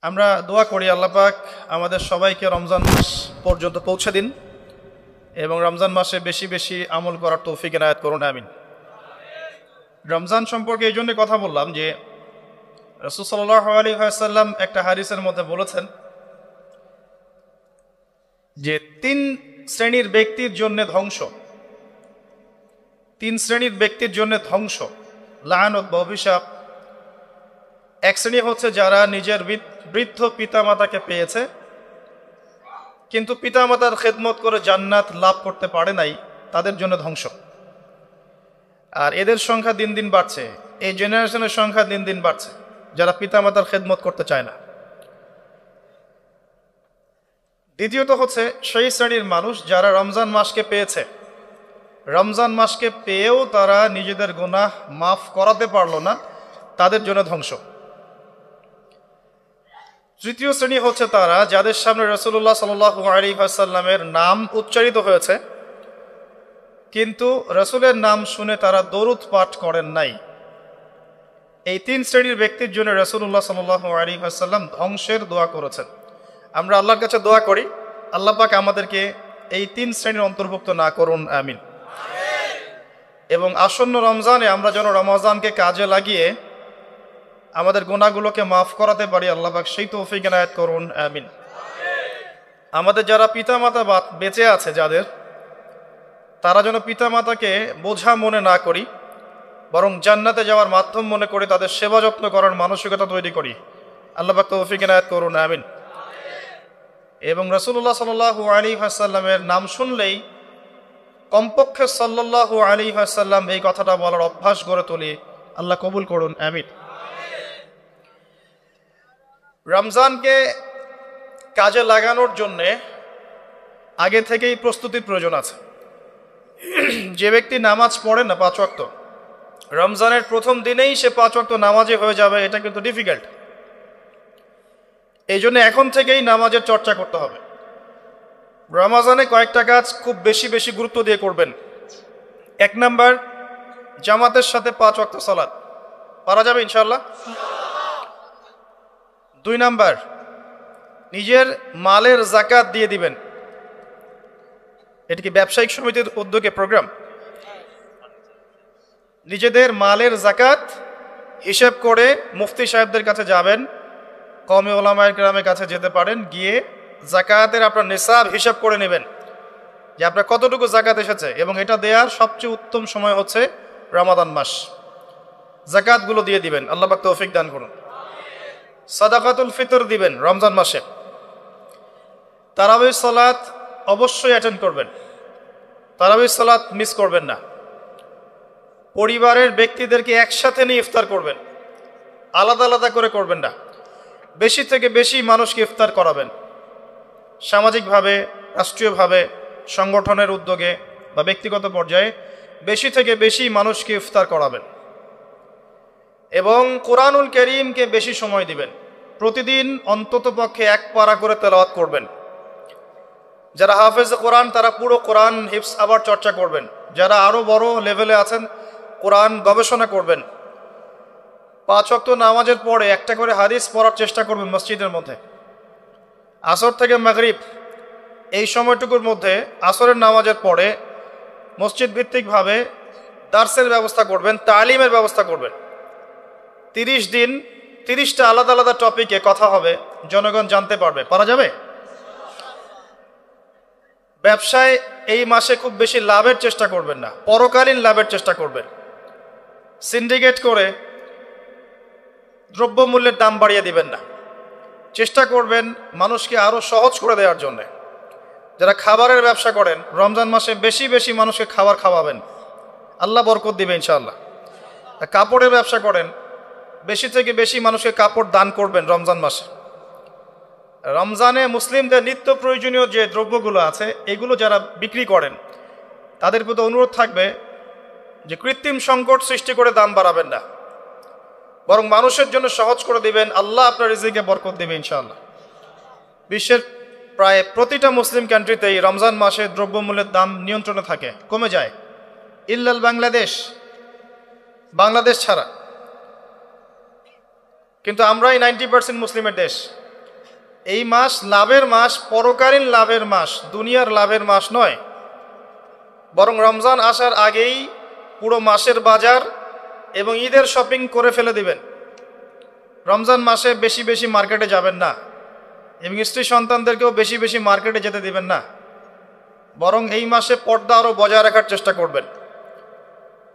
আমরা দোয়া করি আল্লাহ পাক আমাদের সবাইকে রমজান মাস পর্যন্ত পৌঁছে দিন এবং রমজান মাসে বেশি বেশি আমল করার তৌফিক এনায়েত করুন, আমিন। রমজান সম্পর্কে এই জন্য কথা বললাম যে রাসূল সাল্লাল্লাহু আলাইহি ওয়াসাল্লাম একটা হাদিসের মধ্যে বলেছেন যে তিন শ্রেণীর ব্যক্তির জন্য ধ্বংস, তিন শ্রেণীর ব্যক্তির জন্য ধ্বংস, লাআনত বা অভিশাপ। এক শ্রেণী হচ্ছে যারা নিজের বৃদ্ধ পিতামাতাকে পেয়েছে কিন্তু পিতামাতার খেদমত করে জান্নাত লাভ করতে পারে নাই, তাদের জন্য ধ্বংস। আর এদের সংখ্যা দিন দিন বাড়ছে, এই জেনারেশনের সংখ্যা দিন দিন বাড়ছে যারা পিতামাতার খেদমত করতে চায় না। দ্বিতীয়ত হচ্ছে সেই শ্রেণীর মানুষ যারা রমজান মাসকে পেয়েছে, রমজান মাসকে পেয়েও তারা নিজেদের গুনাহ মাফ করাতে পারল না, তাদের জন্য ধ্বংস। তৃতীয় শ্রেণী হচ্ছে তারা যাদের সামনে রাসূলুল্লাহ সাল্লাল্লাহু আলাইহি ওয়াসাল্লামের নাম উচ্চারিত হয়েছে কিন্তু রাসূলের নাম শুনে তারা দরুদ পাঠ করেন নাই। এই তিন শ্রেণীর ব্যক্তির জন্য রাসূলুল্লাহ সাল্লাল্লাহু আলাইহি ওয়াসাল্লাম ধ্বংসের দোয়া করেছেন। আমরা আল্লাহর কাছে দোয়া করি আল্লাহ পাক আমাদেরকে এই তিন শ্রেণীর অন্তর্ভুক্ত না করুন, আমিন। এবং আসন্ন রমজানে আমরা যেন রমজানকে কাজে লাগিয়ে আমাদের গুনাহগুলোকে মাফ করাতে পারি, আল্লাহ পাক সেই তৌফিক এনায়েত করুন, আমিন। আমাদের যারা পিতামাতা বেঁচে আছে যাদের, তারা যেন পিতামাতাকে বোঝা মনে না করি, বরং জান্নাতে যাওয়ার মাধ্যম মনে করে তাদের সেবা যত্ন করার মানসিকতা তৈরি করি, আল্লাহ পাক তৌফিক এনায়েত করুন, আমিন। এবং রাসূলুল্লাহ সাল্লাল্লাহু আলাইহি ওয়াসাল্লামের নাম শুনলেই কমপক্ষে সাল্লাল্লাহু আলাইহি ওয়াসাল্লাম এই কথাটা বলার অভ্যাস গড়ে তুলি, আল্লাহ কবুল করুন, আমিন। রমজানকে কাজে লাগানোর জন্যে আগে থেকেই প্রস্তুতির প্রয়োজন আছে। যে ব্যক্তি নামাজ পড়ে না 5 ওয়াক্ত, রমজানের প্রথম দিনেই সে 5 ওয়াক্ত নামাজি হয়ে যাবে, এটা কিন্তু ডিফিকাল্ট। এই জন্য এখন থেকেই নামাজের চর্চা করতে হবে। রমজানে কয়েকটা কাজ খুব বেশি বেশি গুরুত্ব দিয়ে করবেন। 1 নাম্বার, জামাতের সাথে 5 ওয়াক্ত সালাত পারা যাবে ইনশাআল্লাহ। 2 নাম্বার, নিজের মালের যাকাত দিয়ে দিবেন। এটা কি ব্যবসায়িক সমিতির উদ্যোগে প্রোগ্রাম? নিজেদের মালের যাকাত হিসাব করে মুফতি সাহেবদের কাছে যাবেন, কওমি উলামায়ে কেরামের কাছে যেতে পারেন, গিয়ে যাকাতের আপনার নিসাব হিসাব করে নেবেন যে আপনার কতটুকু যাকাত এসেছে। এবং এটা দেওয়ার সবচেয়ে উত্তম সময় হচ্ছে রমাদান মাস। যাকাতগুলো দিয়ে দিবেন, আল্লাহ পাক তৌফিক দান করুন। সাদাকাতুল ফিতর দিবেন রমজান মাসে। তারাবির সালাত অবশ্যই অ্যাটেন্ড করবেন, তারাবির সালাত মিস করবেন না। পরিবারের ব্যক্তিদেরকে একসাথে নিয়ে ইফতার করবেন, আলাদা আলাদা করে করবেন না। বেশি থেকে বেশি মানুষকে ইফতার করাবেন, সামাজিকভাবে, রাষ্ট্রীয়ভাবে, সংগঠনের উদ্যোগে বা ব্যক্তিগত পর্যায়ে বেশি থেকে বেশি মানুষকে ইফতার করাবেন। এবং কোরআনুল কারীমকে বেশি সময় দিবেন। প্রতিদিন অন্তত পক্ষে 1 পারা করে তেলাওয়াত করবেন। যারা হাফেজ কোরআন তারা পুরো কোরআন হিফজ আবার চর্চা করবেন। যারা আরও বড় লেভেলে আছেন কোরআন গবেষণা করবেন। 5 ওয়াক্ত নামাজের পরে একটা করে হাদিস পড়ার চেষ্টা করবেন মসজিদের মধ্যে। আসর থেকে মাগরিব এই সময়টুকুর মধ্যে, আসরের নামাজের পরে মসজিদ ভিত্তিকভাবে দার্সের ব্যবস্থা করবেন, তালিমের ব্যবস্থা করবেন। 30 দিন 30টা আলাদা আলাদা টপিকে কথা হবে, জনগণ জানতে পারবে। পারা যাবে? ব্যবসায় এই মাসে খুব বেশি লাভের চেষ্টা করবেন না, পরকালীন লাভের চেষ্টা করবেন। সিন্ডিকেট করে দ্রব্যমূল্যের দাম বাড়িয়ে দিবেন না, চেষ্টা করবেন মানুষকে আরও সহজ করে দেওয়ার জন্য। যারা খাবারের ব্যবসা করেন রমজান মাসে বেশি বেশি মানুষকে খাবার খাওয়াবেন, আল্লাহ বরকত দিবে ইনশাআল্লাহ। কাপড়ের ব্যবসা করেন, বেশি থেকে বেশি মানুষকে কাপড় দান করবেন রমজান মাসে। রমজানে মুসলিমদের নিত্য প্রয়োজনীয় যে দ্রব্যগুলো আছে এগুলো যারা বিক্রি করেন তাদের প্রতি অনুরোধ থাকবে যে কৃত্রিম সংকট সৃষ্টি করে দাম বাড়াবেন না, বরং মানুষের জন্য সহজ করে দিবেন, আল্লাহ আপনার রিজিকে বরকত দেবে ইনশাআল্লাহ। বিশ্বের প্রায় প্রতিটা মুসলিম কান্ট্রিতেই রমজান মাসে দ্রব্যমূল্যের দাম নিয়ন্ত্রণে থাকে, কমে যায়, ইল্লাল বাংলাদেশ ছাড়া। কিন্তু আমরাই 90% মুসলিমের দেশ, এই মাস লাভের মাস, পরকালীন লাভের মাস, দুনিয়ার লাভের মাস নয়। বরং রমজান আসার আগেই পুরো মাসের বাজার এবং ঈদের শপিং করে ফেলে দিবেন। রমজান মাসে বেশি বেশি মার্কেটে যাবেন না এবং স্ত্রী সন্তানদেরকেও বেশি বেশি মার্কেটে যেতে দিবেন না। বরং এই মাসে পর্দা আরও বজায় রাখার চেষ্টা করবেন।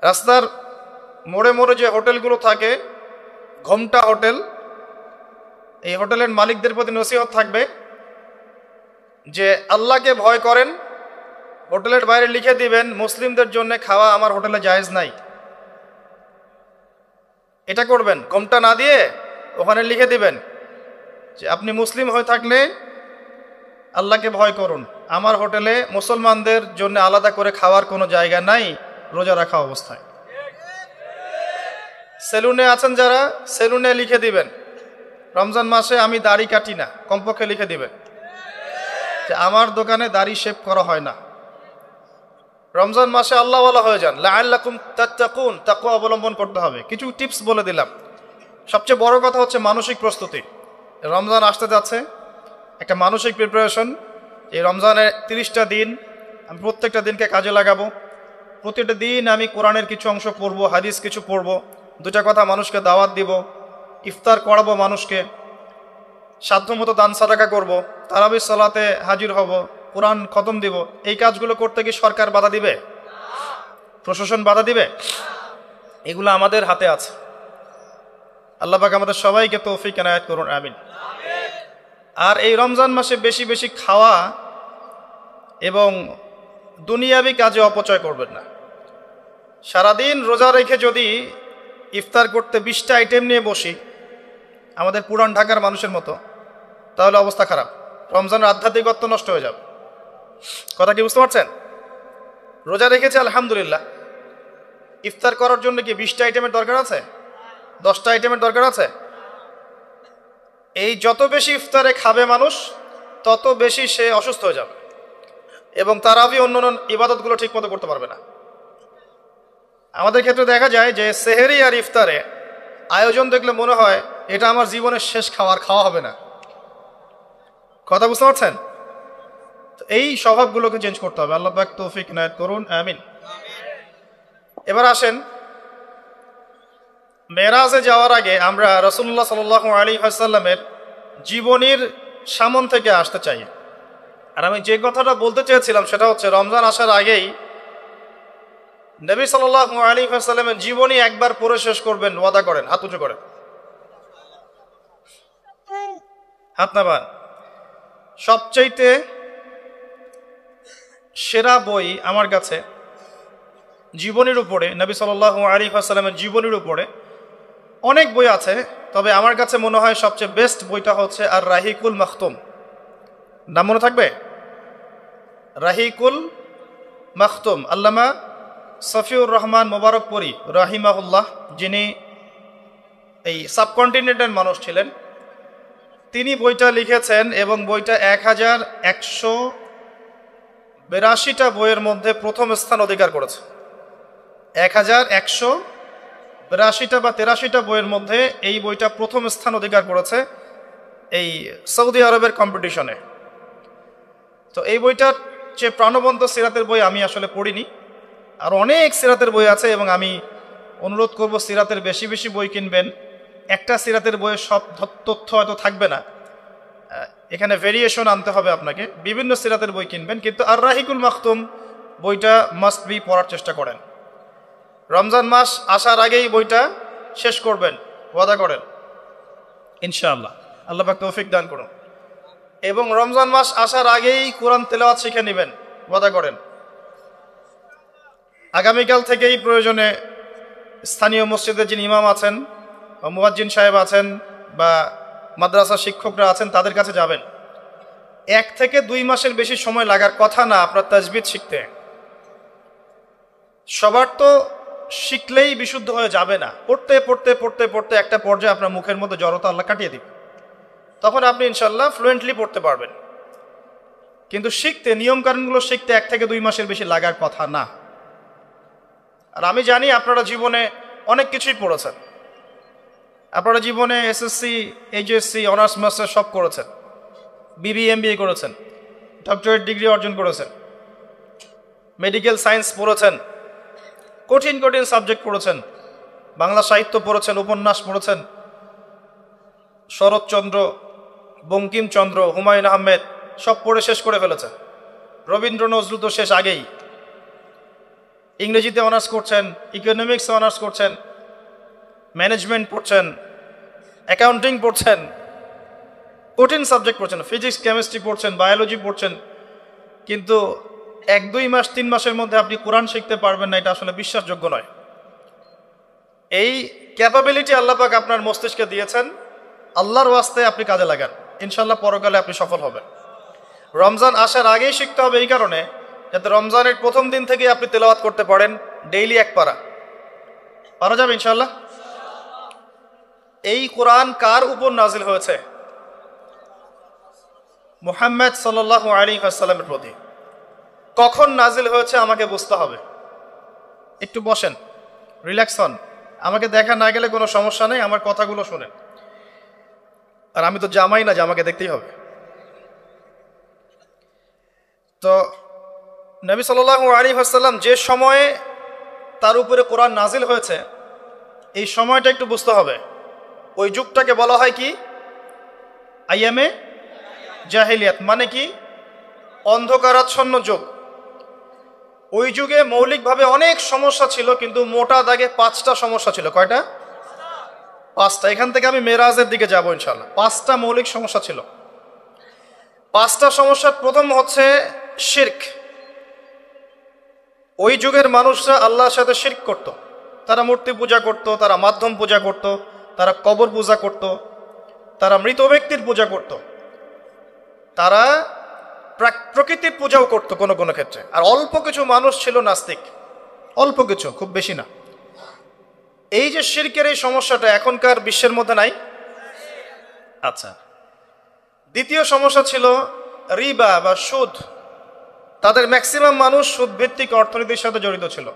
রাস্তার মোড়ে মোড়ে যে হোটেলগুলো থাকে, ঘোমটা হোটেল, এই হোটেলের মালিকদের প্রতি নসিহত থাকবে যে আল্লাহকে ভয় করেন। হোটেলের বাইরে লিখে দিবেন মুসলিমদের জন্য খাওয়া আমার হোটেলে জায়েজ নাই। এটা করবেন, ঘোমটা না দিয়ে ওখানে লিখে দিবেন যে আপনি মুসলিম হয়ে থাকলে আল্লাহকে ভয় করুন, আমার হোটেলে মুসলমানদের জন্য আলাদা করে খাওয়ার কোনো জায়গা নাই রোজা রাখা অবস্থায়। সেলুনে আছেন যারা, সেলুনে লিখে দিবেন রমজান মাসে আমি দাড়ি কাটি না, কমপক্ষে লিখে দিবেন যে আমার দোকানে দাড়ি শেভ করা হয় না। রমজান মাসে আল্লাহওয়ালা হয়ে যান, লাআল্লাকুম তাত্তাকুন, তাকওয়া অবলম্বন করতে হবে। কিছু টিপস বলে দিলাম। সবচেয়ে বড় কথা হচ্ছে মানসিক প্রস্তুতি। রমজান আসতে যাচ্ছে, একটা মানসিক প্রিপারেশন। এই রমজানের 30টা দিন আমি প্রত্যেকটা দিনকে কাজে লাগাবো। প্রতিটা দিন আমি কোরআনের কিছু অংশ পড়বো, হাদিস কিছু পড়বো, দুটা কথা মানুষকে দাওয়াত দিব, ইফতার করাবো মানুষকে, সাধ্যমতো দান সাদাকা করব, তারাবির সালাতে হাজির হব, কোরআন খতম দিব। এই কাজগুলো করতে কি সরকার বাধা দিবে? প্রশাসন বাধা দিবে? এগুলো আমাদের হাতে আছে। আল্লাহ পাক আমাদের সবাইকে তৌফিক এনায়েত করুন, আমিন। আর এই রমজান মাসে বেশি বেশি খাওয়া এবং দুনিয়াবি কাজে অপচয় করবেন না। সারাদিন রোজা রেখে যদি ইফতার করতে 20টা আইটেম নিয়ে বসি আমাদের পুরান ঢাকার মানুষের মতো, তাহলে অবস্থা খারাপ। রমজানের আধ্যাত্মিকত্ব নষ্ট হয়ে যাবে। কথা কি বুঝতে পারছেন? রোজা রেখেছে আলহামদুলিল্লাহ, ইফতার করার জন্য কি 20টা আইটেমের দরকার আছে? 10টা আইটেমের দরকার আছে? এই যত বেশি ইফতারে খাবে মানুষ তত বেশি সে অসুস্থ হয়ে যাবে এবং তারাবি অন্যান্য ইবাদতগুলো ঠিক মতো করতে পারবে না। আমাদের ক্ষেত্রে দেখা যায় যে সেহেরি আর ইফতারে আয়োজন দেখলে মনে হয় এটা আমার জীবনের শেষ খাওয়া হবে না। কথা বুঝতে পারছেন? এই স্বভাবগুলোকে চেঞ্জ করতে হবে। আল্লাহ পাক তৌফিক ইনায়েত করুন, আমিন। এবার আসেন, মেরাজে যাওয়ার আগে আমরা রাসূলুল্লাহ সাল্লাল্লাহু আলাইহি ওয়াসাল্লামের জীবনীর সামন থেকে আসতে চাই। আর আমি যে কথাটা বলতে চেয়েছিলাম সেটা হচ্ছে রমজান আসার আগেই নবী সাল্লাল্লাহু আলাইহি ওয়াসাল্লামের জীবনী একবার পড়ে শেষ করবেন, ওয়াদা করেন। হাত উঁচু করেন, হাত নামান। সবচাইতে সেরা বই আমার কাছে জীবনীর উপরে, নবী সাল্লাল্লাহু আলাইহি ওয়াসাল্লামের জীবনীর উপরে অনেক বই আছে, তবে আমার কাছে মনে হয় সবচেয়ে বেস্ট বইটা হচ্ছে আর রাহিকুল মাখতুম। নাম মনে থাকবে? রাহিকুল মাখতুম, আল্লামা সফিউর রহমান মোবারকপুরী রাহিমাহুল্লাহ, যিনি এই সাবকন্টিনেন্টের মানুষ ছিলেন, তিনি বইটা লিখেছেন এবং বইটা 1182টা বইয়ের মধ্যে প্রথম স্থান অধিকার করেছে। 1182টা বা 83টা বইয়ের মধ্যে এই বইটা প্রথম স্থান অধিকার করেছে এই সৌদি আরবের কম্পিটিশনে। তো এই বইটার যে প্রাণবন্ত সিরাতের বই আমি আসলে পড়িনি, আর অনেক সিরাতের বই আছে এবং আমি অনুরোধ করব সিরাতের বেশি বেশি বই কিনবেন। একটা সিরাতের বইয়ে সব তথ্য হয়তো থাকবে না, এখানে ভেরিয়েশন আনতে হবে আপনাকে। বিভিন্ন সিরাতের বই কিনবেন, কিন্তু আর রাহিকুল মাখতুম বইটা মাস্ট বি পড়ার চেষ্টা করেন। রমজান মাস আসার আগেই বইটা শেষ করবেন, ওয়াদা করেন ইনশাআল্লাহ। আল্লাহ পাক তৌফিক দান করুন। এবং রমজান মাস আসার আগেই কোরআন তেলাওয়াত শিখে নেবেন, ওয়াদা করেন। আগামীকাল থেকেই প্রয়োজনে স্থানীয় মসজিদে যিনি ইমাম আছেন বা মুয়াজ্জিন সাহেব আছেন বা মাদ্রাসা শিক্ষকরা আছেন তাদের কাছে যাবেন। 1 থেকে 2 মাসের বেশি সময় লাগার কথা না আপনার তাজবিদ শিখতে। সবার তো শিখলেই বিশুদ্ধ হয়ে যাবে না। পড়তে পড়তে পড়তে পড়তে একটা পর্যায়ে আপনার মুখের মধ্যে জড়তা আল্লাহ কাটিয়ে দিবে, তখন আপনি ইনশাল্লাহ ফ্লুয়েন্টলি পড়তে পারবেন। কিন্তু শিখতে, নিয়মকানুনগুলো শিখতে 1 থেকে 2 মাসের বেশি লাগার কথা না। আর আমি জানি আপনারা জীবনে অনেক কিছুই পড়েছেন, আপনারা জীবনে এসএসসি, এইচএসসি, অনার্স মাস্টার সব করেছেন। BBA করেছেন, ডক্টরেট ডিগ্রি অর্জন করেছেন, মেডিকেল সায়েন্স পড়েছেন, কঠিন কঠিন সাবজেক্ট পড়েছেন, বাংলা সাহিত্য পড়েছেন, উপন্যাস পড়েছেন, শরৎচন্দ্র, বঙ্কিমচন্দ্র, হুমায়ুন আহমেদ সব পড়ে শেষ করে ফেলেছেন। রবীন্দ্র নজরুল তো শেষ আগেই। ইংরেজিতে অনার্স করছেন, ইকোনমিক্সে অনার্স করছেন, ম্যানেজমেন্ট পড়ছেন, অ্যাকাউন্টিং পড়ছেন, কঠিন সাবজেক্ট পড়ছেন, ফিজিক্স কেমিস্ট্রি পড়ছেন, বায়োলজি পড়ছেন, কিন্তু 1-2 মাস 3 মাসের মধ্যে আপনি কোরআন শিখতে পারবেন না, এটা আসলে বিশ্বাসযোগ্য নয়। এই ক্যাপাবিলিটি আল্লাহ পাক আপনার মস্তিষ্কে দিয়েছেন, আল্লাহর ওয়াস্তে আপনি কাজে লাগান, ইনশাল্লাহ পরকালে আপনি সফল হবেন। রমজান আসার আগেই শিখতে হবে এই কারণে, যাতে রমজানের প্রথম দিন থেকে আপনি তেলাওয়াত করতে পারেন, ডেইলি 1 পারা। পারা যাবে ইনশাল্লাহ? এই কোরআন কার উপর নাজিল হয়েছে? মুহাম্মদ সাল্লাল্লাহু আলাইহি ওয়াসাল্লামের প্রতি। কখন নাজিল হয়েছে আমাকে বুঝতে হবে। একটু বসেন, রিল্যাক্স হন, আমাকে দেখা না গেলে কোনো সমস্যা নেই, আমার কথাগুলো শুনেন। আর আমি তো জামাই না যে আমাকে দেখতেই হবে। তো নবী সাল্লাল্লাহু আলাইহি ওয়াসাল্লাম যে সময়ে তার উপরে কোরআন নাজিল হয়েছে, এই সময়টা একটু বুঝতে হবে। ওই যুগটাকে বলা হয় কি? আইয়ামে জাহিলিয়াত, মানে কি? অন্ধকারাচ্ছন্ন যুগ। ওই যুগে মৌলিকভাবে অনেক সমস্যা ছিল, কিন্তু মোটা দাগে 5টা সমস্যা ছিল। কয়টা? 5টা। এখান থেকে আমি মেরাজের দিকে যাব ইনশাআল্লাহ। 5টা মৌলিক সমস্যা ছিল। 5টা সমস্যার প্রথম হচ্ছে শিরক। ওই যুগের মানুষরা আল্লাহর সাথে শিরক করত। তারা মূর্তি পূজা করত, তারা মাধ্যম পূজা করত, তারা কবর পূজা করত, তারা মৃত ব্যক্তির পূজা করত, তারা প্রকৃতির পূজাও করত কোনো কোনো ক্ষেত্রে। আর অল্প কিছু মানুষ ছিল নাস্তিক, অল্প কিছু, খুব বেশি না। এই যে শিরকের এই সমস্যাটা এখনকার বিশ্বের মধ্যে নাই। আচ্ছা, দ্বিতীয় সমস্যা ছিল রিবা বা সুদ। তাদের ম্যাক্সিমাম মানুষ সুদ ভিত্তিক অর্থনীতির সাথে জড়িত ছিল।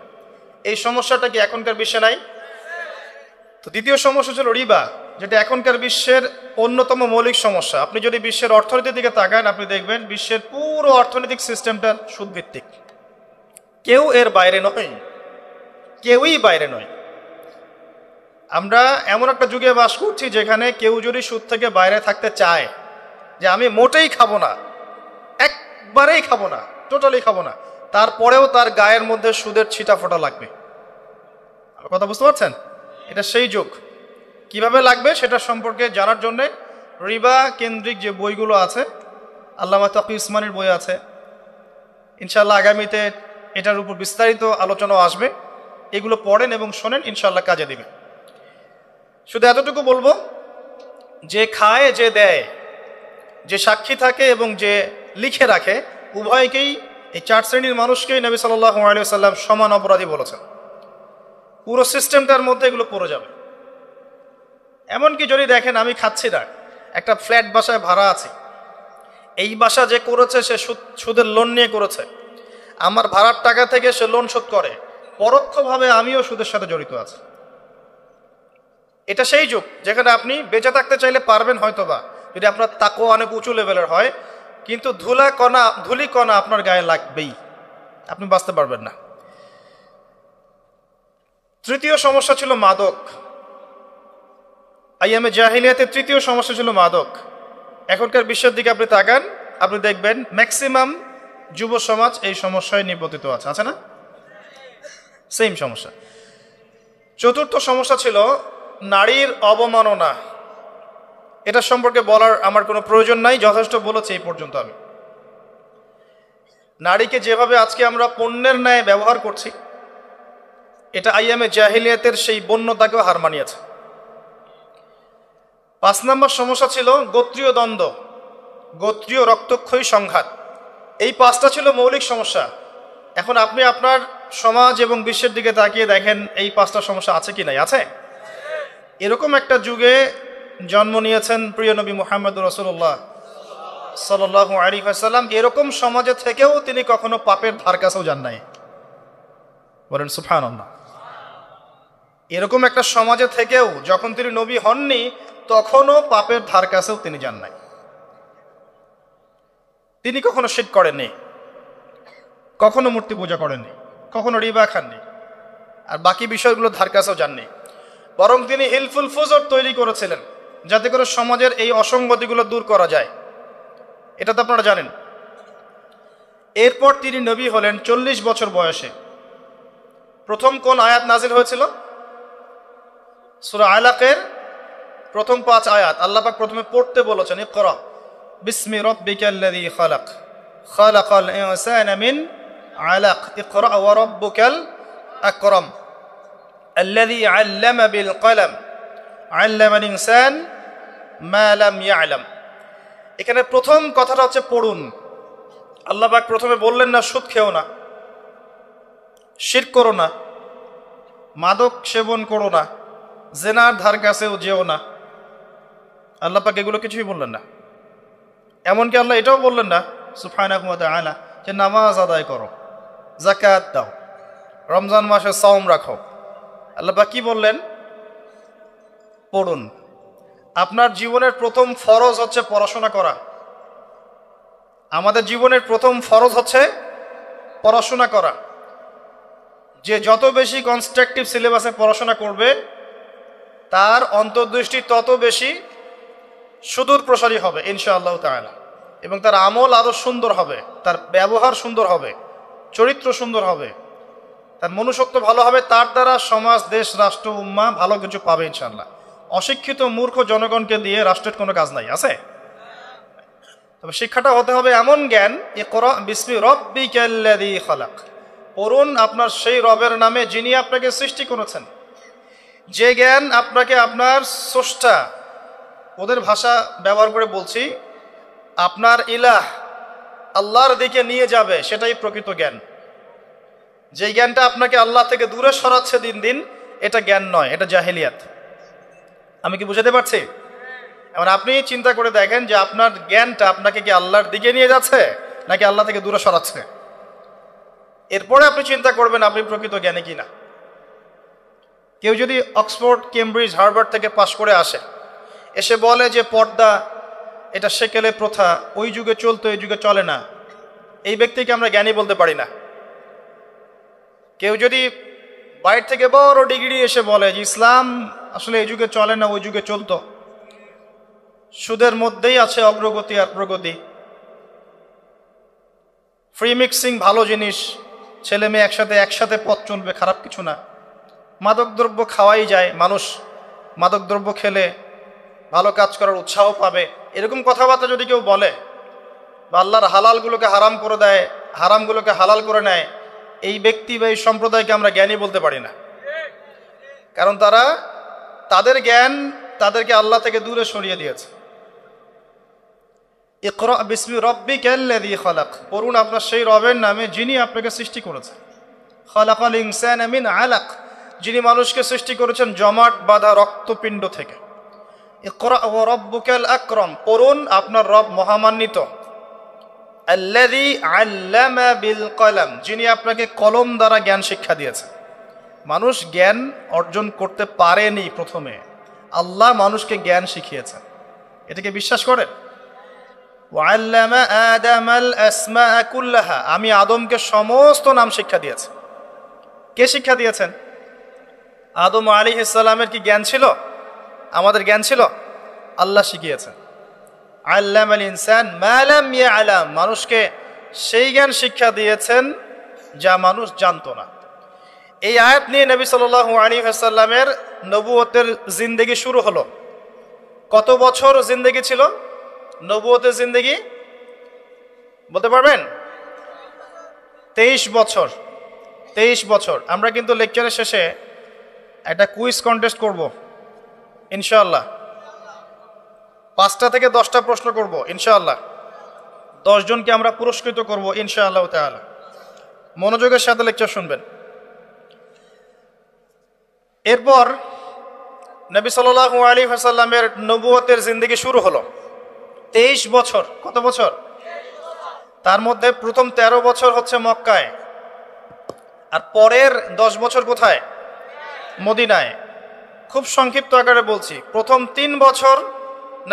এই সমস্যাটা কি এখনকার বিশ্বে নাই? তো দ্বিতীয় সমস্যা ছিল রিবা, যেটা এখনকার বিশ্বের অন্যতম মৌলিক সমস্যা। আপনি যদি বিশ্বের অর্থনীতির দিকে তাকান, আপনি দেখবেন বিশ্বের পুরো অর্থনৈতিক সিস্টেমটা সুদ ভিত্তিক। কেউ এর বাইরে নয়, কেউই বাইরে নয়। আমরা এমন একটা যুগে বাস করছি যেখানে কেউ যদি সুদ থেকে বাইরে থাকতে চায়, যে আমি মোটেই খাবো না, একবারেই খাবো না, টোটালি খাবো না, তারপরেও তার গায়ের মধ্যে সুদের ছিটা ফোটা লাগবে। কথা বুঝতে পারছেন? এটা সেই যুগ। কিভাবে লাগবে সেটা সম্পর্কে জানার জন্যে রিবা কেন্দ্রিক যে বইগুলো আছে, আল্লামা তাকি উসমানীর বই আছে, ইনশাআল্লাহ আগামীতে এটার উপর বিস্তারিত আলোচনা আসবে। এগুলো পড়েন এবং শোনেন, ইনশাআল্লাহ কাজে দিবে। শুধু এতটুকু বলবো, যে খায়, যে দেয়, যে সাক্ষী থাকে এবং যে লিখে রাখে, উভয়কেই, এই 4 শ্রেণীর মানুষকেই নবী সাল্লাল্লাহু আলাইহি ওয়াসাল্লাম সমান অপরাধী বলেছেন। পুরো সিস্টেমটার মধ্যে এগুলো পড়ে যাবে। এমনকি যদি দেখেন আমি খাচ্ছি না, একটা ফ্ল্যাট বাসায় ভাড়া আছি, এই বাসা যে করেছে সে সুদের লোন নিয়ে করেছে, আমার ভাড়ার টাকা থেকে সে লোন শোধ করে, পরোক্ষভাবে আমিও সুদের সাথে জড়িত আছি। এটা সেই যুগ যেখানে আপনি বেঁচে থাকতে চাইলে পারবেন হয়তোবা, যদি আপনার তাকওয়া অনেক উঁচু লেভেলের হয়, কিন্তু ধুলি কণা আপনার গায়ে লাগবেই, আপনি বাঁচতে পারবেন না। তৃতীয় সমস্যা ছিল মাদক। আইয়ামে জাহিলিয়াতের তৃতীয় সমস্যা ছিল মাদক। এখনকার বিশ্বের দিকে আপনি তাকান, আপনি দেখবেন ম্যাক্সিমাম যুব সমাজ এই সমস্যায় নিপতিত আছে, আছে না? সেম সমস্যা। চতুর্থ সমস্যা ছিল নারীর অবমাননা। এটা সম্পর্কে বলার আমার কোনো প্রয়োজন নাই, যথেষ্ট বলেছি এই পর্যন্ত আমি। নারীকে যেভাবে আজকে আমরা পণ্যের ন্যায় ব্যবহার করছি, এটা আইয়ামে জাহিলিয়াতের সেই বন্যতাকেও হার মানিয়েছে। 5 নম্বর সমস্যা ছিল গোত্রীয় দ্বন্দ্ব, গোত্রীয় রক্তক্ষয়ী সংঘাত। এই 5টা ছিল মৌলিক সমস্যা। এখন আপনি আপনার সমাজ এবং বিশ্বের দিকে তাকিয়ে দেখেন এই 5টা সমস্যা আছে কি নাই? আছে। এরকম একটা যুগে জন্ম নিয়েছেন প্রিয় নবী মুহাম্মদুর রাসূলুল্লাহ সাল্লাল্লাহু আলাইহি ওয়াসাল্লাম। এরকম সমাজে থেকেও তিনি কখনো পাপের ধার কাছেও যান নাই। বলেন সুবহানাল্লাহ। এরকম একটা সমাজে থেকেও যখন তিনি নবী হননি, তখনও পাপের ধার কাছেও তিনি যান নাই। তিনি কখনো শিরক করেননি, কখনো মূর্তি পূজা করেননি, কখনো রিবা খাননি, আর বাকি বিষয়গুলো ধার কাছেও যাননি। বরং তিনি হিলফুল ফুজর তৈরি করেছিলেন যাতে করে সমাজের এই অসঙ্গতিগুলো দূর করা যায়। এটা তো আপনারা জানেন। এরপর তিনি নবী হলেন 40 বছর বয়সে। প্রথম কোন আয়াত নাজিল হয়েছিল? সূরা আলাকের প্রথম 5 আয়াত আল্লাহ পাক প্রথমে পড়তে বলেছেন, ইকরা বিসমি রাব্বিকাল্লাযী খালাক খালাকাল ইনসানা মিন আলাক ইকরা ওয়া রাব্বুকাল আকরাম আল্লাযী আল্লামা বিল কলম আল্লামাল ইনসান মা লাম ইয়ালাম। এখানে প্রথম কথাটা হচ্ছে পড়ুন। আল্লাহ পাক প্রথমে বললেন না সুদ খেও না, শিরক করো না, মাদক সেবন করো না, জেনার ধার কাছেও যেও না। আল্লাহ পাক এগুলো কিছুই বললেন না। এমনকি আল্লাহ এটাও বললেন না সুবহানাহু ওয়া তাআলা যে নামাজ আদায় করো, যাকাত দাও, রমজান মাসে সাওম রাখো। আল্লাহ পাক কি বললেন? পড়ুন। আপনার জীবনের প্রথম ফরজ হচ্ছে পড়াশোনা করা। আমাদের জীবনের প্রথম ফরজ হচ্ছে পড়াশোনা করা। যে যত বেশি কনস্ট্রাকটিভ সিলেবাসে পড়াশোনা করবে তার অন্তর্দৃষ্টি তত বেশি সুদূর প্রসারী হবে ইনশাআল্লাহ তাআলা, এবং তার আমল আরো সুন্দর হবে, তার ব্যবহার সুন্দর হবে, চরিত্র সুন্দর হবে, তার মনুষ্যত্ব ভালো হবে। তার দ্বারা সমাজ, দেশ, রাষ্ট্র, উম্মাহ ভালো কিছু পাবে ইনশাআল্লাহ। অশিক্ষিত মূর্খ জনগণকে দিয়ে রাষ্ট্রের কোনো কাজ নাই, আছে? তবে শিক্ষাটা হতে হবে এমন জ্ঞান, ইকরা বিসমি রাব্বিকাল্লাযী খালাক, পড়ুন আপনার সেই রবের নামে যিনি আপনাকে সৃষ্টি করেছেন। যে জ্ঞান আপনাকে আপনার স্রষ্টা, ওদের ভাষা ব্যবহার করে বলছি, আপনার ইলাহ আল্লাহর দিকে নিয়ে যাবে, সেটাই প্রকৃত জ্ঞান। যে জ্ঞানটা আপনাকে আল্লাহ থেকে দূরে সরাচ্ছে দিন দিন, এটা জ্ঞান নয়, এটা জাহেলিয়াত। আমি কি বুঝাতে পারছি? এবার আপনি চিন্তা করে দেখেন যে আপনার জ্ঞানটা আপনাকে কি আল্লাহর দিকে নিয়ে যাচ্ছে নাকি আল্লাহ থেকে দূরে সরাচ্ছে। এরপরে আপনি চিন্তা করবেন আপনি প্রকৃত জ্ঞানী কিনা। কেউ যদি অক্সফোর্ড, কেমব্রিজ, হার্ভার্ড থেকে পাশ করে আসে, এসে বলে যে পর্দা এটা সেকেলে প্রথা, ওই যুগে চলতো এই যুগে চলে না, এই ব্যক্তিকে আমরা জ্ঞানী বলতে পারি না। কেউ যদি বাইরে থেকে বড় ডিগ্রি এসে বলে যে ইসলাম আসলে এই যুগে চলে না ওই যুগে চলতো, সুদের মধ্যেই আছে অগ্রগতি আর প্রগতি, ফ্রি মিক্সিং ভালো জিনিস, ছেলে মেয়ে একসাথে পথ চলবে, খারাপ কিছু না, মাদকদ্রব্য খাওয়াই যায়, মানুষ মাদকদ্রব্য খেলে ভালো কাজ করার উৎসাহ পাবে, এরকম কথাবার্তা যদি কেউ বলে, বা আল্লাহর হালালগুলোকে হারাম করে দেয়, হারামগুলোকে হালাল করে নেয়, এই ব্যক্তি বা এই সম্প্রদায়কে আমরা জ্ঞানী বলতে পারি না। কারণ তাদের জ্ঞান তাদেরকে আল্লাহ থেকে দূরে সরিয়ে দিয়েছে। ইকরা বিসমি রাব্বিকাল্লাযী খালাক, পড়ুন আপনার সেই রবের নামে যিনি আপনাকে সৃষ্টি করেছেন। খালাকাল ইনসানা মিন আলাক, যিনি মানুষকে সৃষ্টি করেছেন জমাট বাঁধা রক্তপিণ্ড থেকে। ইকরা ওয়া রাব্বুকাল আকরাম, পড়ুন আপনার রব মহামান্বিত। আল্লাযী আল্লামা বিল কলম, যিনি আপনাকে কলম দ্বারা জ্ঞান শিক্ষা দিয়েছেন। মানুষ জ্ঞান অর্জন করতে পারেনি, প্রথমে আল্লাহ মানুষকে জ্ঞান শিখিয়েছেন। এটাকে বিশ্বাস করেন? ওয়াল্লামা আদামাল আসমা কুল্লাহা, আমি আদমকে সমস্ত নাম শিক্ষা দিয়েছি। কে শিক্ষা দিয়েছেন? আদম আলাইহিস সালামের কি জ্ঞান ছিল? আমাদের জ্ঞান ছিল? আল্লাহ শিখিয়েছেন। আল্লামাল ইনসান মা লাম ইয়ালাম, মানুষকে সেই জ্ঞান শিক্ষা দিয়েছেন যা মানুষ জানতো না। এই আয়াত নিয়ে নবী সাল্লাল্লাহু আলাইহি ওয়াসাল্লামের নবুয়তের জিন্দেগি শুরু হলো। কত বছর জিন্দেগি ছিল নবুয়তের জিন্দেগি? বলতে পারবেন? 23 বছর। 23 বছর। আমরা কিন্তু লেকচারের শেষে একটা কুইজ কন্টেস্ট করব ইনশাআল্লাহ। 5টা থেকে 10টা প্রশ্ন করব ইনশাআল্লাহ। 10 জনকে আমরা পুরস্কৃত করব ইনশাআল্লাহ তাআলা। মনোযোগের সাথে লেকচার শুনবেন। এরপর নবী সাল্লাল্লাহু আলাইহি ওয়াসাল্লামের নবুয়তের জিন্দেগি শুরু হলো। 23 বছর। কত বছর? তার মধ্যে প্রথম 13 বছর হচ্ছে মক্কায়, আর পরের 10 বছর কোথায়? মদিনায়। খুব সংক্ষিপ্ত আকারে বলছি, প্রথম 3 বছর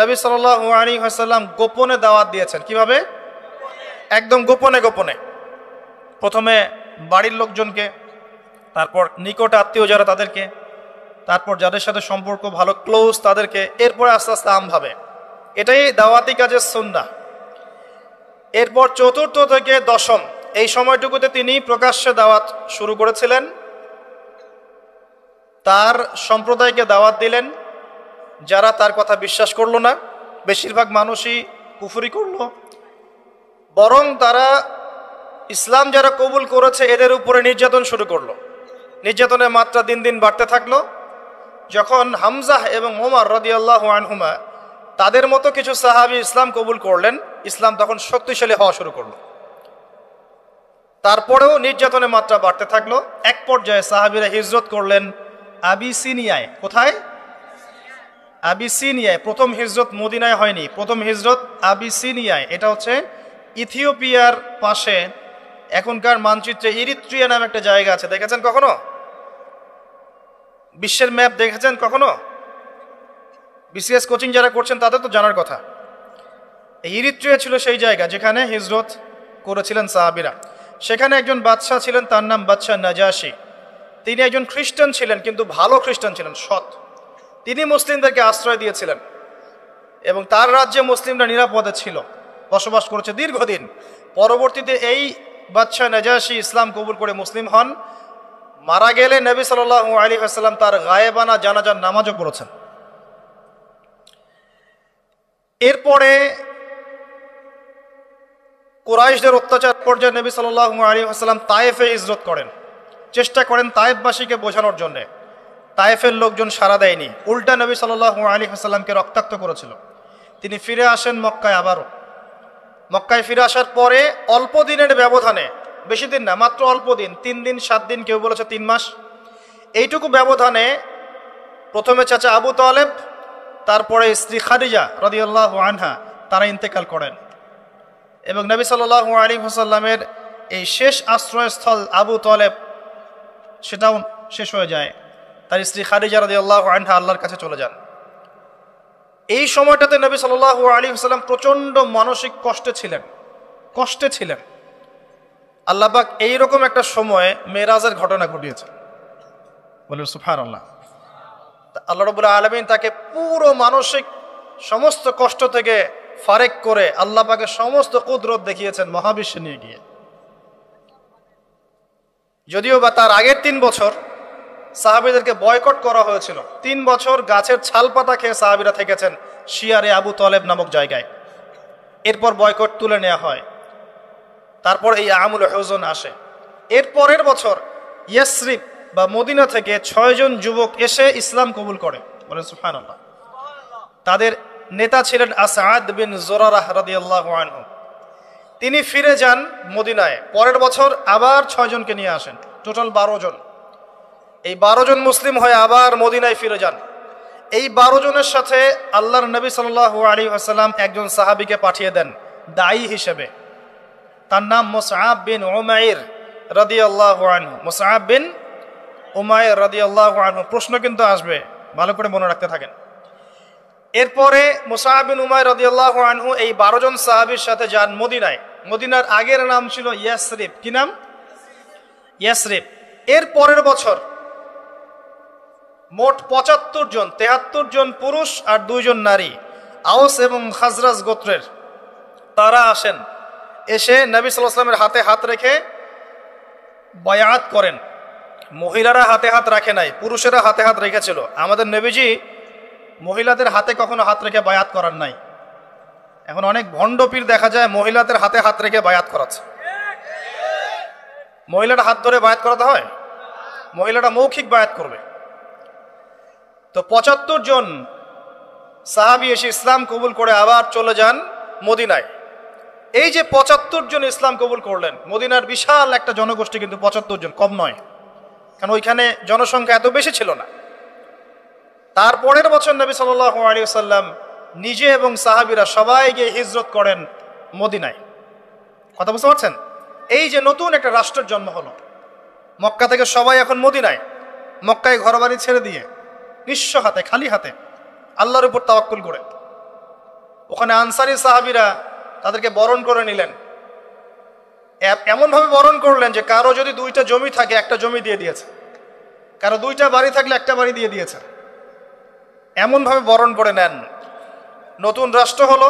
নবী সাল্লাল্লাহু আলাইহি ওয়াসাল্লাম গোপনে দাওয়াত দিয়েছেন। কিভাবে? একদম গোপনে গোপনে, প্রথমে বাড়ির লোকজনকে, তারপর নিকট আত্মীয় যারা তাদেরকে, তারপর যাদের সাথে সম্পর্ক ভালো ক্লোজ তাদেরকে, এরপরে আস্তে আস্তে আমভাবে। এটাই দাওয়াতি কাজের সুন্নাহ। এরপর চতুর্থ থেকে দশম এই সময়টুকুতে তিনি প্রকাশ্যে দাওয়াত শুরু করেছিলেন, তার সম্প্রদায়কে দাওয়াত দিলেন। যারা তার কথা বিশ্বাস করলো না, বেশিরভাগ মানুষই কুফরি করলো, বরং তারা ইসলাম যারা কবুল করেছে এদের উপরে নির্যাতন শুরু করলো। নির্যাতনের মাত্রা দিন দিন বাড়তে থাকলো। যখন হামজাহ এবং ওমর রাদিয়াল্লাহু আনহুমা তাদের মতো কিছু সাহাবী ইসলাম কবুল করলেন, ইসলাম তখন শক্তিশালী হওয়া শুরু করলো। তারপরেও নির্যাতনের মাত্রা বাড়তে থাকলো। এক পর্যায়ে সাহাবীরা হিজরত করলেন আবিসিনিয়ায়। কোথায়? আবিসিনিয়ায়। প্রথম হিজরত মদিনায় হয়নি, প্রথম হিজরত আবিসিনিয়ায়। এটা হচ্ছে ইথিওপিয়ার পাশে, এখনকার মানচিত্রে ইরিত্রিয়া নামে একটা জায়গা আছে, দেখেছেন কখনো? বিশ্বের ম্যাপ দেখেছেন কখনো? বিসিএস কোচিং যারা করছেন তাদের তো জানার কথা। ইরিত্রিয়া ছিল সেই জায়গা যেখানে হিজরত করেছিলেন সাহাবীরা। সেখানে একজন বাদশাহ ছিলেন, তার নাম বাদশাহ নাজাশী। তিনি একজন খ্রিস্টান ছিলেন, কিন্তু ভালো খ্রিস্টান ছিলেন, সৎ। তিনি মুসলিমদেরকে আশ্রয় দিয়েছিলেন এবং তার রাজ্যে মুসলিমরা নিরাপদে ছিল, বসবাস করেছে দীর্ঘদিন। পরবর্তীতে এই বাদশাহ নাজাশী ইসলাম কবুল করে মুসলিম হন। মারা গেলে নবী সাল্লাল্লাহু আলাইহি ওয়াসাল্লাম তার গায়েবানা জানাজার নামাজও পড়েছেন। এরপরে কুরাইশদের অত্যাচার পর্যায়ে নবী সাল্লাল্লাহু আলাইহি ওয়াসাল্লাম তায়েফে হিজরত করেন, চেষ্টা করেন তায়েফবাসীকে বোঝানোর জন্যে। তায়েফের লোকজন সাড়া দেয়নি, উল্টা নবী সাল্লাল্লাহু আলাইহি ওয়াসাল্লামকে রক্তাক্ত করেছিল। তিনি ফিরে আসেন মক্কায় আবারও। মক্কায় ফিরে আসার পরে অল্প দিনের ব্যবধানে, বেশি দিন না, মাত্র অল্প দিন, 3 দিন 7 দিন, কেউ বলেছে 3 মাস, এইটুকু ব্যবধানে প্রথমে চাচা আবু তালেব, তারপরে স্ত্রী খাদিজা রাদিয়াল্লাহু আনহা, তারা ইন্তেকাল করেন। এবং নবী সাল্লাল্লাহু আলাইহি ওয়াসাল্লামের এই শেষ আশ্রয়স্থল আবু তালেব, সেটাও শেষ হয়ে যায়। তার স্ত্রী খাদিজা রাদিয়াল্লাহু আনহা আল্লাহর কাছে চলে যান। এই সময়টাতে নবী সাল্লাল্লাহু আলাইহি ওয়াসাল্লাম প্রচণ্ড মানসিক কষ্টে ছিলেন। আল্লাহ পাক এইরকম একটা সময়ে মেরাজের ঘটনা ঘটিয়েছে, বলেন সুবহানাল্লাহ। আল্লাহ রাব্বুল আলামিন তাকে পুরো মানসিক সমস্ত কষ্ট থেকে ফারেক করে আল্লাহ পাকের সমস্ত কুদরত দেখিয়েছেন মহাবিশ্বে নিয়ে গিয়ে। যদিও বা তার আগের 3 বছর সাহাবীদেরকে বয়কট করা হয়েছিল। 3 বছর গাছের ছাল পাতা খেয়ে সাহাবীরা থেকেছেন শিয়ারে আবু তালেব নামক জায়গায়। এরপর বয়কট তুলে নেওয়া হয়। তারপর এই আমুল হুজন আসে। এর পরের বছর ইয়াসরিব বা মদিনা থেকে 6 জন যুবক এসে ইসলাম কবুল করে, বলেন সুবহানাল্লাহ। তাদের নেতা ছিলেন আসাদ বিন জুরারাহ রাদিয়াল্লাহু আনহু। তিনি ফিরে যান মদিনায়। পরের বছর আবার 6 জনকে নিয়ে আসেন, টোটাল 12 জন। এই 12 জন মুসলিম হয়ে আবার মদিনায় ফিরে যান। এই 12 জনের সাথে আল্লাহর নবী সাল্লাল্লাহু আলাইহি ওয়াসাল্লাম একজন সাহাবীকে পাঠিয়ে দেন দায়ী হিসেবে। তার নাম মুসআব বিন উমাইর রাদিয়াল্লাহু আনহু। মুসআব বিন উমাইর রাদিয়াল্লাহু আনহু। প্রশ্ন কিন্তু আসবে, ভালো করে মনে রাখতে থাকেন। এরপরে মুসআব বিন উমাইর রাদিয়াল্লাহু আনহু এই 12 জন সাহাবীর সাথে যান মদিনায়। মদিনার আগের নাম ছিল ইয়াসরিব। কি নাম? ইয়াসরিব। এর পরের বছর মোট 75 জন, 73 জন পুরুষ আর 2 জন নারী, আওস এবং খাজরাজ গোত্রের, তারা আসেন। এসে নবী সাল্লাল্লাহু আলাইহি ওয়াসাল্লামের হাতে হাত রেখে বায়াত করেন। মহিলারা হাতে হাত রাখে নাই, পুরুষেরা হাতে হাত রেখেছিল। আমাদের নবীজি মহিলাদের হাতে কখনো হাত রেখে বায়াত করার নাই। এখন অনেক ভণ্ড পীর দেখা যায় মহিলাদের হাতে হাত রেখে বায়াত করাচ্ছে। মহিলাটা হাত ধরে বায়াত করাতে হয়? মহিলাটা মৌখিক বায়াত করবে। তো 75 জন সাহাবী এসে ইসলাম কবুল করে আবার চলে যান মদিনায়। এই যে 75 জন ইসলাম কবুল করলেন, মদিনার বিশাল একটা জনগোষ্ঠী, কিন্তু 75 জন কম নয়, কারণ ওইখানে জনসংখ্যা এত বেশি ছিল না। তারপরের বছর নবী সাল্লাল্লাহু আলাইহি ওয়াসাল্লাম নিজে এবং সাহাবীরা সবাই গিয়ে হিজরত করেন মদিনায়। কথা বুঝতে পারছেন? এই যে নতুন একটা রাষ্ট্রের জন্ম হলো, মক্কা থেকে সবাই এখন মদিনায়, মক্কায় ঘরবাড়ি ছেড়ে দিয়ে নিঃস্ব হাতে, খালি হাতে, আল্লাহর উপর তাওয়াক্কুল করে। ওখানে আনসারী সাহাবীরা তাদেরকে বরণ করে নিলেন, এমনভাবে বরণ করলেন যে কারো যদি 2টা জমি থাকে একটা জমি দিয়ে দিয়েছে, কারো 2টা বাড়ি থাকলে একটা বাড়ি দিয়ে দিয়েছে। এমনভাবে বরণ করে নেন। নতুন রাষ্ট্র হলো,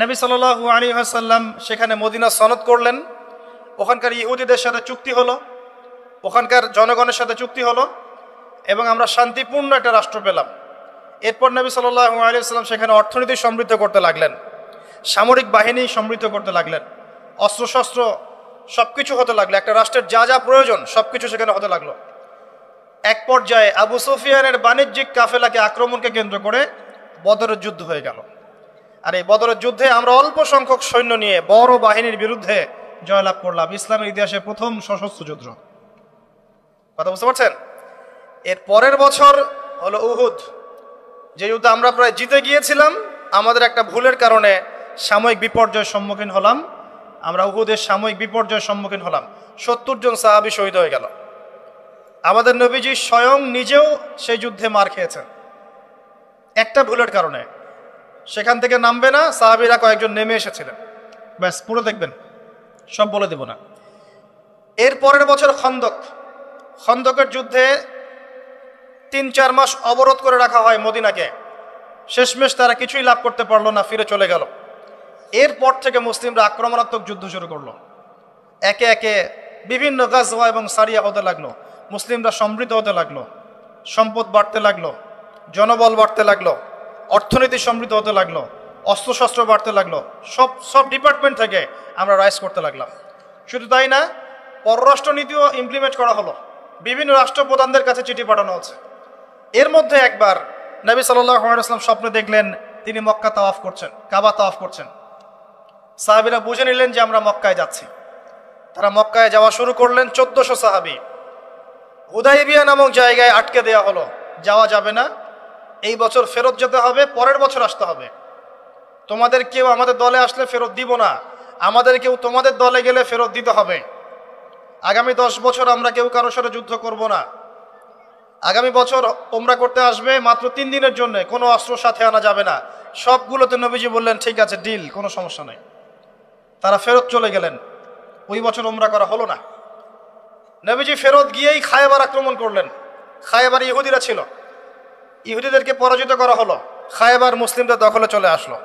নবী সাল্লাল্লাহু আলাইহি ওয়াসাল্লাম সেখানে মদিনা সনদ করলেন, ওখানকার ইহুদিদের সাথে চুক্তি হলো, ওখানকার জনগণের সাথে চুক্তি হলো এবং আমরা শান্তিপূর্ণ একটা রাষ্ট্র পেলাম। এরপর নবী সাল্লাল্লাহু আলাইহি ওয়াসাল্লাম সেখানে অর্থনীতি সমৃদ্ধ করতে লাগলেন, সামরিক বাহিনী সমৃদ্ধ করতে লাগলেন, অস্ত্রশস্ত্র সব কিছু হতে লাগলো, একটা রাষ্ট্রের যা যা প্রয়োজন সব কিছু সেখানে হতে লাগলো। এক পর্যায়ে আবু সুফিয়ানের বাণিজ্যিক কাফেলাকে আক্রমণকে কেন্দ্র করে বদরের যুদ্ধ হয়ে গেল। আর এই বদরের যুদ্ধে আমরা অল্প সংখ্যক সৈন্য নিয়ে বড় বাহিনীর বিরুদ্ধে জয়লাভ করলাম। ইসলামের ইতিহাসে প্রথম সশস্ত্র যুদ্ধ। কথা বুঝতে পারছেন? এর পরের বছর হলো উহুদ, যে যুদ্ধে আমরা প্রায় জিতে গিয়েছিলাম, আমাদের একটা ভুলের কারণে সাময়িক বিপর্যয়ের সম্মুখীন হলাম। আমরা উহুদের সাময়িক বিপর্যয়ের সম্মুখীন হলাম, 70 জন সাহাবী শহীদ হয়ে গেল। আমাদের নবীজি স্বয়ং নিজেও সেই যুদ্ধে মার খেয়েছেন একটা ভুলের কারণে। সেখান থেকে নামবে না, সাহাবীরা কয়েকজন নেমে এসেছিলেন, ব্যাস পুরো দেখবেন, সব বলে দেব না। এর পরের বছর খন্দকের যুদ্ধে 3-4 মাস অবরোধ করে রাখা হয় মদিনাকে। শেষমেশ তারা কিছুই লাভ করতে পারলো না, ফিরে চলে গেল। এরপর থেকে মুসলিমরা আক্রমণাত্মক যুদ্ধ শুরু করলো, একে একে বিভিন্ন গাজওয়া এবং সারিয়া হতে লাগলো, মুসলিমরা সমৃদ্ধ হতে লাগলো, সম্পদ বাড়তে লাগলো, জনবল বাড়তে লাগলো, অর্থনীতি সমৃদ্ধ হতে লাগলো, অস্ত্রশস্ত্র বাড়তে লাগলো, সব ডিপার্টমেন্ট থেকে আমরা রাইজ করতে লাগলাম। শুধু তাই না, পররাষ্ট্রনীতিও ইমপ্লিমেন্ট করা হলো, বিভিন্ন রাষ্ট্রপ্রধানদের কাছে চিঠি পাঠানো হচ্ছে। এর মধ্যে একবার নবী সাল্লাল্লাহু আলাইহি ওয়াসাল্লাম স্বপ্নে দেখলেন তিনি মক্কা তাওয়াফ করছেন, কাবা তাওয়াফ করছেন। সাহাবীরা বুঝে নিলেন যে আমরা মক্কায় যাচ্ছি। তারা মক্কায় যাওয়া শুরু করলেন, 1400 সাহাবী। হুদাইবিয়া নামক জায়গায় আটকে দেওয়া হলো, যাওয়া যাবে না, এই বছর ফেরত যেতে হবে, পরের বছর আসতে হবে। তোমাদের কেউ আমাদের দলে আসলে ফেরত দিব না, আমাদের কেউ তোমাদের দলে গেলে ফেরত দিতে হবে। আগামী 10 বছর আমরা কেউ কারোর সাথে যুদ্ধ করব না। আগামী বছর ওমরা করতে আসবে মাত্র 3 দিনের জন্য, কোনো অস্ত্র সাথে আনা যাবে না। সবগুলোতে নবীজি বললেন ঠিক আছে, ডিল, কোনো সমস্যা নেই। তারা ফেরত চলে গেলেন, ওই বছর ওমরা করা হলো না। নবীজি ফেরত গিয়েই খায়বার আক্রমণ করলেন। খায়বার ইহুদিরা ছিল, ইহুদিদেরকে পরাজিত করা হলো, খায়বার মুসলিমদের দখলে চলে আসলো।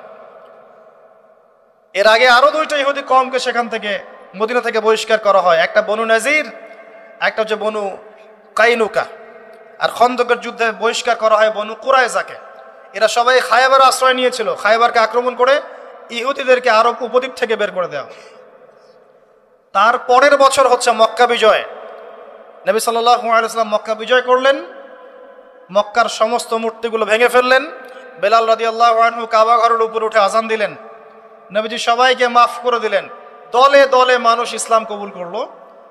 এর আগে আরো 2টা ইহুদি কওমকে সেখান থেকে মদিনা থেকে বহিষ্কার করা হয়, একটা বনু নাজির, একটা হচ্ছে বনু কাইনুকা। আর খন্দকের যুদ্ধে বহিষ্কার করা হয় বনু কুরাইজাকে। এরা সবাই খায়বার আশ্রয় নিয়েছিল। খায়বারকে আক্রমণ করে ইহুদিদেরকে আরব উপদ্বীপ থেকে বের করে দেওয়া। তার পরের বছর হচ্ছে মক্কা বিজয়। নবী সাল্লাল্লাহু আলাইহি ওয়াসাল্লাম মক্কা বিজয় করলেন, মক্কার সমস্ত মূর্তিগুলো ভেঙে ফেললেন। বেলাল রাদিয়াল্লাহু আনহু কাবা ঘরের উপর উঠে আজান দিলেন। নবীজি সবাইকে মাফ করে দিলেন। দলে দলে মানুষ ইসলাম কবুল করলো।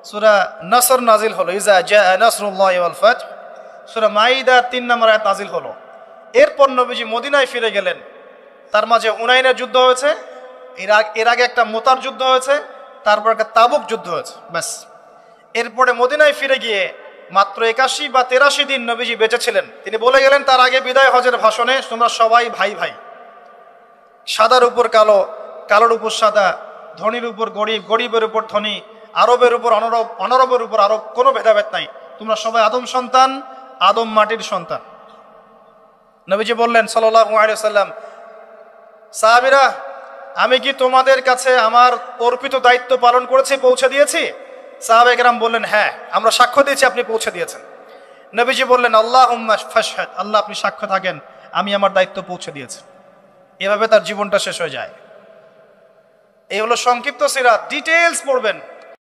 সূরা নসর নাজিল হলো, ইজা জাআ নাসরুল্লাহি ওয়াল ফাতহ। সূরা মাইদা 3 নম্বর আয়াত নাজিল হলো। এরপর নবীজি মদিনায় ফিরে গেলেন। তার মাঝে হুনাইনের যুদ্ধ হয়েছে, এর আগে একটা মোতার যুদ্ধ হয়েছে, তারপর একটা তাবুক যুদ্ধ হয়েছে, ব্যাস। এরপরে মদিনায় ফিরে গিয়ে মাত্র 81 বা 83 দিন নবীজি বেঁচে ছিলেন। তিনি বলে গেলেন তার আগে বিদায় হজের ভাষণে, তোমরা সবাই ভাই ভাই, সাদার উপর কালো, কালোর উপর সাদা, ধনীর উপর গরিব, গরিবের উপর ধনী, আরবের উপর অনরব, অনরবের উপর আরব, কোনো ভেদাভেদ নাই। তোমরা সবাই আদম সন্তান, আদম মাটির সন্তান। নবীজি বললেন সাল্লাল্লাহু আলাইহি ওয়াসাল্লাম, সাহাবীরা, আমি কি তোমাদের কাছে আমার অর্পিত দায়িত্ব পালন করেছি, পৌঁছে দিয়েছি? সাহাবায়ে কেরাম বললেন, হ্যাঁ, আমরা সাক্ষ্য দিয়েছি আপনি পৌঁছে দিয়েছেন। নবীজি বললেন, আল্লাহুম্মা ফাশহাদ, আল্লাহ আপনি সাক্ষ্য থাকেন আমি আমার দায়িত্ব পৌঁছে দিয়েছি। এভাবে তার জীবনটা শেষ হয়ে যায়। এই হলো সংক্ষিপ্ত সিরাত, ডিটেইলস পড়বেন।